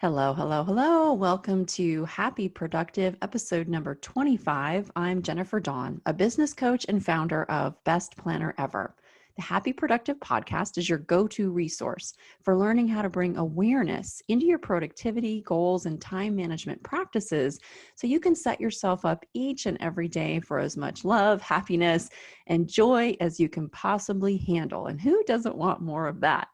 Hello, hello, hello. Welcome to Happy Productive episode number 25. I'm Jennifer Dawn, a business coach and founder of Best Planner Ever. The Happy Productive podcast is your go-to resource for learning how to bring awareness into your productivity, goals, and time management practices so you can set yourself up each and every day for as much love, happiness, and joy as you can possibly handle. And who doesn't want more of that?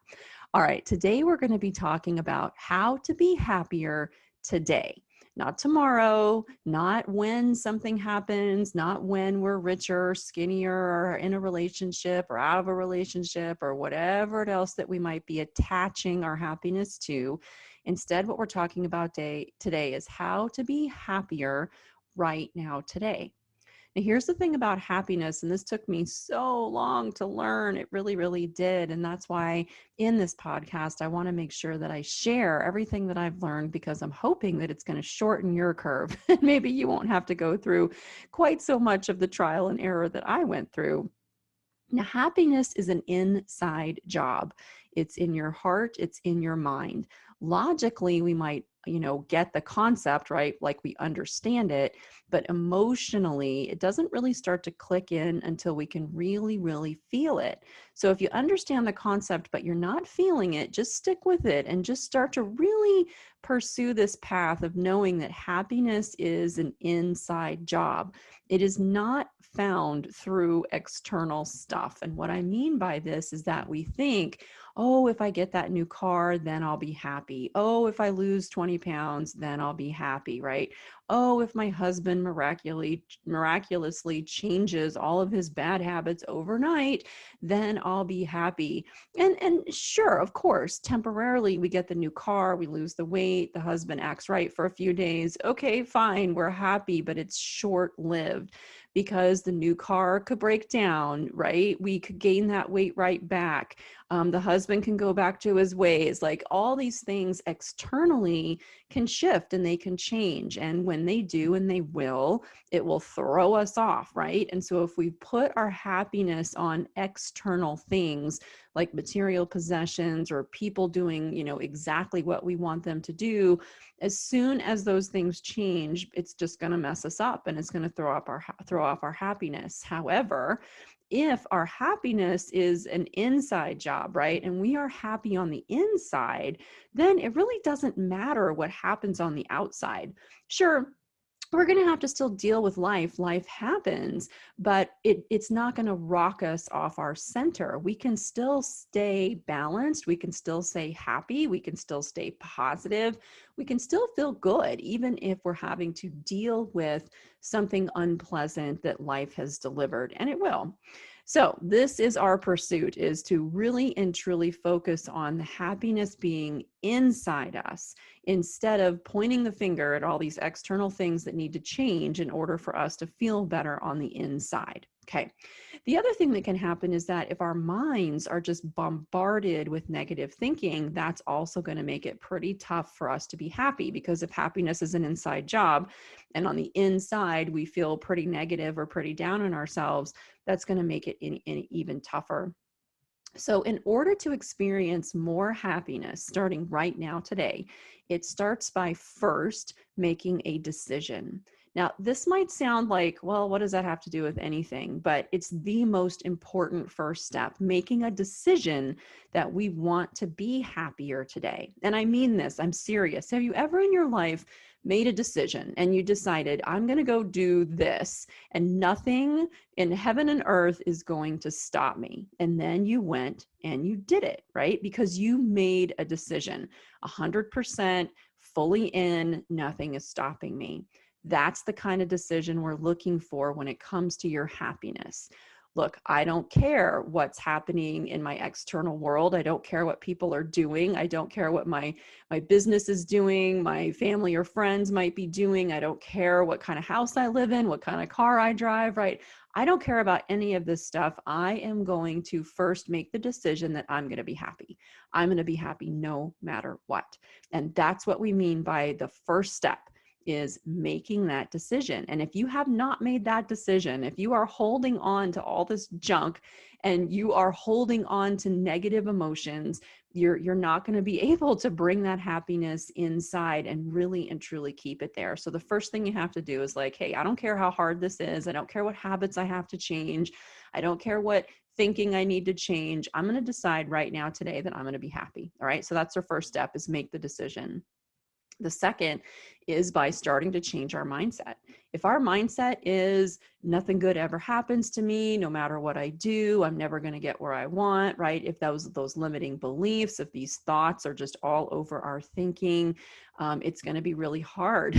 All right, today we're going to be talking about how to be happier today, not tomorrow, not when something happens, not when we're richer, skinnier, or in a relationship or out of a relationship or whatever else that we might be attaching our happiness to. Instead, what we're talking about today is how to be happier right now today. Now, here's the thing about happiness, and this took me so long to learn. It really, really did. And that's why in this podcast, I want to make sure that I share everything that I've learned because I'm hoping that it's going to shorten your curve. And maybe you won't have to go through quite so much of the trial and error that I went through. Now, happiness is an inside job. It's in your heart, it's in your mind. Logically, we might, get the concept, right? Like we understand it, but emotionally, it doesn't really start to click in until we can really, really feel it. So if you understand the concept, but you're not feeling it, just stick with it and just start to really pursue this path of knowing that happiness is an inside job. It is not found through external stuff. And what I mean by this is that we think, oh, if I get that new car, then I'll be happy. Oh, if I lose 20 pounds, then I'll be happy, right? Oh, if my husband miraculously changes all of his bad habits overnight, then I'll be happy. And sure, of course, temporarily we get the new car, we lose the weight, the husband acts right for a few days. Okay, fine, we're happy, but it's short-lived because the new car could break down, right? We could gain that weight right back. The husband can go back to his ways. Like all these things externally can shift and they can change. And when they do, and they will, it will throw us off, right? And so if we put our happiness on external things like material possessions or people doing, exactly what we want them to do, as soon as those things change, it's just going to mess us up and it's going to throw off our happiness. However, if our happiness is an inside job, right, and we are happy on the inside, then it really doesn't matter what happens on the outside. Sure, we're going to have to still deal with life. Life happens, but it's not going to rock us off our center. We can still stay balanced. We can still stay happy. We can still stay positive. We can still feel good, even if we're having to deal with something unpleasant that life has delivered, and it will. So this is our pursuit, is to really and truly focus on the happiness being inside us instead of pointing the finger at all these external things that need to change in order for us to feel better on the inside. Okay. The other thing that can happen is that if our minds are just bombarded with negative thinking, that's also going to make it pretty tough for us to be happy, because if happiness is an inside job and on the inside we feel pretty negative or pretty down on ourselves, that's going to make it even tougher. So in order to experience more happiness starting right now today, it starts by first making a decision. Now, this might sound like, well, what does that have to do with anything? But it's the most important first step, making a decision that we want to be happier today. And I mean this, I'm serious. Have you ever in your life made a decision and you decided, I'm going to go do this and nothing in heaven and earth is going to stop me? And then you went and you did it, right? Because you made a decision, 100% fully in, nothing is stopping me. That's the kind of decision we're looking for when it comes to your happiness. Look, I don't care what's happening in my external world. I don't care what people are doing. I don't care what my business is doing, my family or friends might be doing. I don't care what kind of house I live in, what kind of car I drive, right? I don't care about any of this stuff. I am going to first make the decision that I'm going to be happy. I'm going to be happy no matter what. And that's what we mean by the first step, is making that decision. And if you have not made that decision, if you are holding on to all this junk and you are holding on to negative emotions, you're not going to be able to bring that happiness inside and really and truly keep it there. So the first thing you have to do is like, hey, I don't care how hard this is. I don't care what habits I have to change. I don't care what thinking I need to change. I'm going to decide right now today that I'm going to be happy. All right. So that's our first step, is make the decision. The second is by starting to change our mindset. If our mindset is nothing good ever happens to me, no matter what I do, I'm never going to get where I want, right? If those limiting beliefs, if these thoughts are just all over our thinking, it's going to be really hard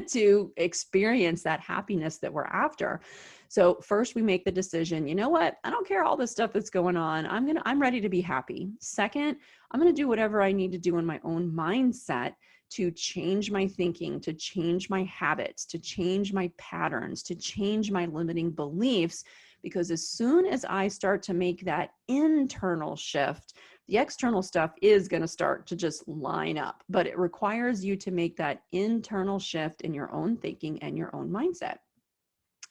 to experience that happiness that we're after. So first we make the decision, you know what? I don't care all this stuff that's going on. I'm ready to be happy. Second, I'm going to do whatever I need to do in my own mindset to change my thinking, to change my habits, to change my patterns, to change my limiting beliefs. Because as soon as I start to make that internal shift, the external stuff is going to start to just line up. But it requires you to make that internal shift in your own thinking and your own mindset.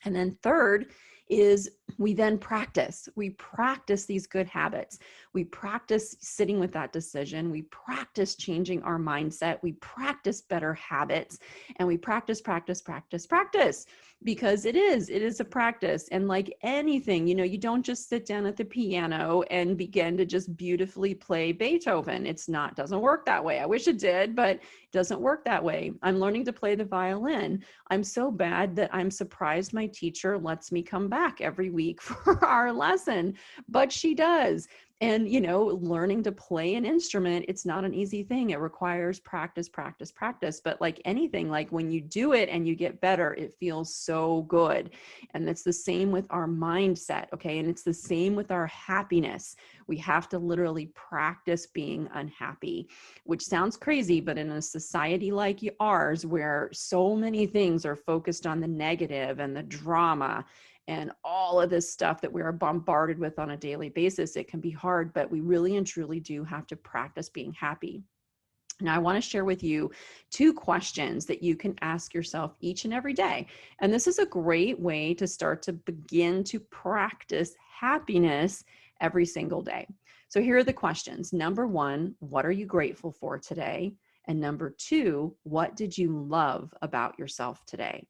And then third is we then practice. We practice these good habits. We practice sitting with that decision. We practice changing our mindset. We practice better habits, and we practice, because it is a practice. And like anything, you don't just sit down at the piano and begin to just beautifully play Beethoven. Doesn't work that way. I wish it did, but it doesn't work that way. I'm learning to play the violin. I'm so bad that I'm surprised my teacher lets me come back every week for our lesson, but she does. And, learning to play an instrument, it's not an easy thing. It requires practice. But like anything, like when you do it and you get better, it feels so good. And it's the same with our mindset. Okay. And it's the same with our happiness. We have to literally practice being unhappy, which sounds crazy, but in a society like ours, where so many things are focused on the negative and the drama and all of this stuff that we are bombarded with on a daily basis, it can be hard, but we really and truly do have to practice being happy. Now, I want to share with you 2 questions that you can ask yourself each and every day. And this is a great way to start to begin to practice happiness every single day. So here are the questions. Number 1, what are you grateful for today? And number 2, what did you love about yourself today?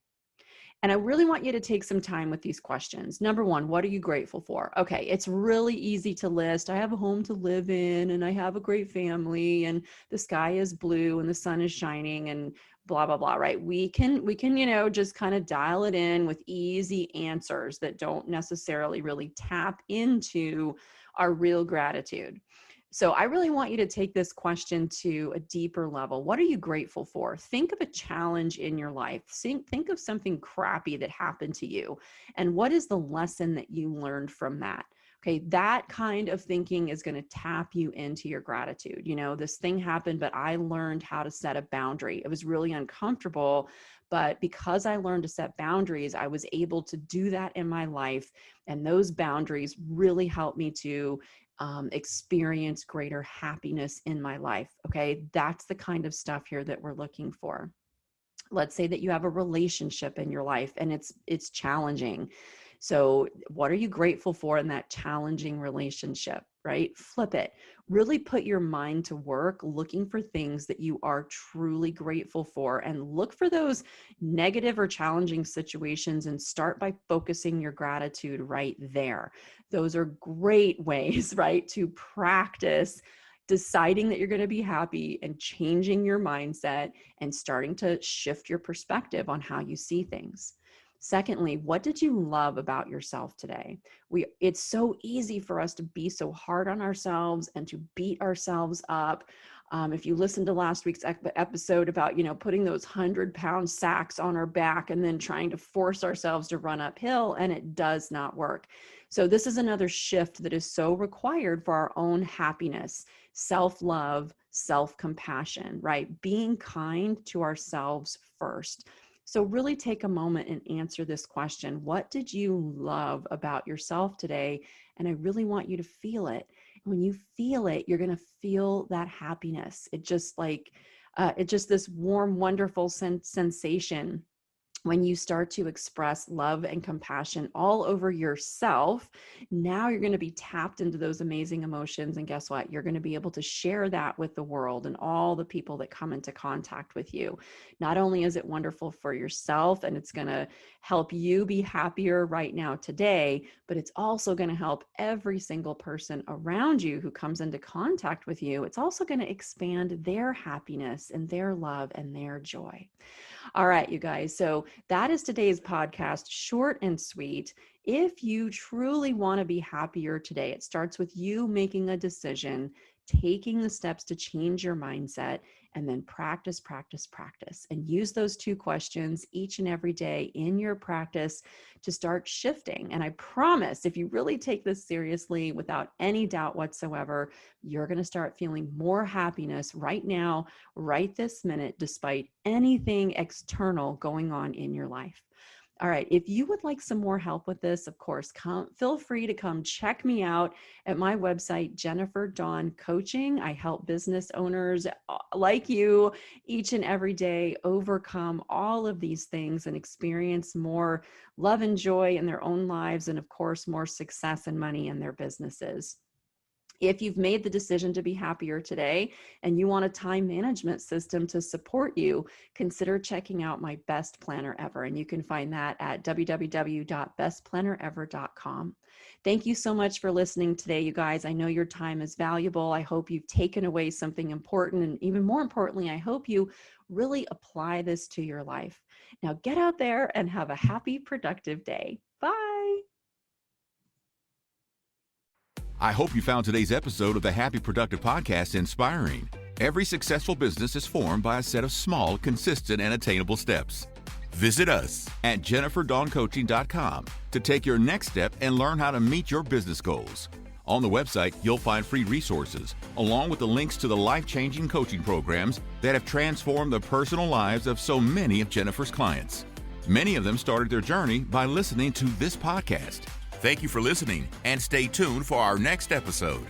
And I really want you to take some time with these questions. Number 1, what are you grateful for? Okay, it's really easy to list. I have a home to live in, and I have a great family, and the sky is blue, and the sun is shining, and blah, blah, blah, right? We can, just kind of dial it in with easy answers that don't necessarily really tap into our real gratitude. So I really want you to take this question to a deeper level. What are you grateful for? Think of a challenge in your life. Think of something crappy that happened to you. And what is the lesson that you learned from that? Okay, that kind of thinking is going to tap you into your gratitude. This thing happened, but I learned how to set a boundary. It was really uncomfortable, but because I learned to set boundaries, I was able to do that in my life. And those boundaries really helped me to experience greater happiness in my life. Okay, that's the kind of stuff here that we're looking for. Let's say that you have a relationship in your life and it's challenging. So what are you grateful for in that challenging relationship, right? Flip it. Really put your mind to work looking for things that you are truly grateful for, and look for those negative or challenging situations and start by focusing your gratitude right there. Those are great ways, right, to practice deciding that you're going to be happy and changing your mindset and starting to shift your perspective on how you see things. Secondly, what did you love about yourself today? It's so easy for us to be so hard on ourselves and to beat ourselves up. If you listened to last week's episode about, putting those 100-pound sacks on our back and then trying to force ourselves to run uphill, and it does not work. So this is another shift that is so required for our own happiness, self-love, self-compassion, right? Being kind to ourselves first. So really take a moment and answer this question. What did you love about yourself today? And I really want you to feel it. And when you feel it, you're going to feel that happiness. It's just this warm, wonderful sensation When you start to express love and compassion all over yourself, now you're going to be tapped into those amazing emotions. And guess what? You're going to be able to share that with the world and all the people that come into contact with you. Not only is it wonderful for yourself and it's going to help you be happier right now today, but it's also going to help every single person around you who comes into contact with you. It's also going to expand their happiness and their love and their joy. All right, you guys. So that is today's podcast, short and sweet. If you truly want to be happier today, it starts with you making a decision, taking the steps to change your mindset, and then practice, practice, practice. And use those 2 questions each and every day in your practice to start shifting. And I promise, if you really take this seriously without any doubt whatsoever, you're going to start feeling more happiness right now, right this minute, despite anything external going on in your life. All right. If you would like some more help with this, of course, feel free to come check me out at my website, Jennifer Dawn Coaching. I help business owners like you each and every day overcome all of these things and experience more love and joy in their own lives. And of course, more success and money in their businesses. If you've made the decision to be happier today and you want a time management system to support you, consider checking out my Best Planner Ever. And you can find that at www.bestplannerever.com. Thank you so much for listening today, you guys. I know your time is valuable. I hope you've taken away something important. And even more importantly, I hope you really apply this to your life. Now get out there and have a happy, productive day. Bye. I hope you found today's episode of the Happy Productive Podcast inspiring. Every successful business is formed by a set of small, consistent, and attainable steps. Visit us at jenniferdawncoaching.com to take your next step and learn how to meet your business goals. On the website, you'll find free resources, along with the links to the life-changing coaching programs that have transformed the personal lives of so many of Jennifer's clients. Many of them started their journey by listening to this podcast. Thank you for listening, and stay tuned for our next episode.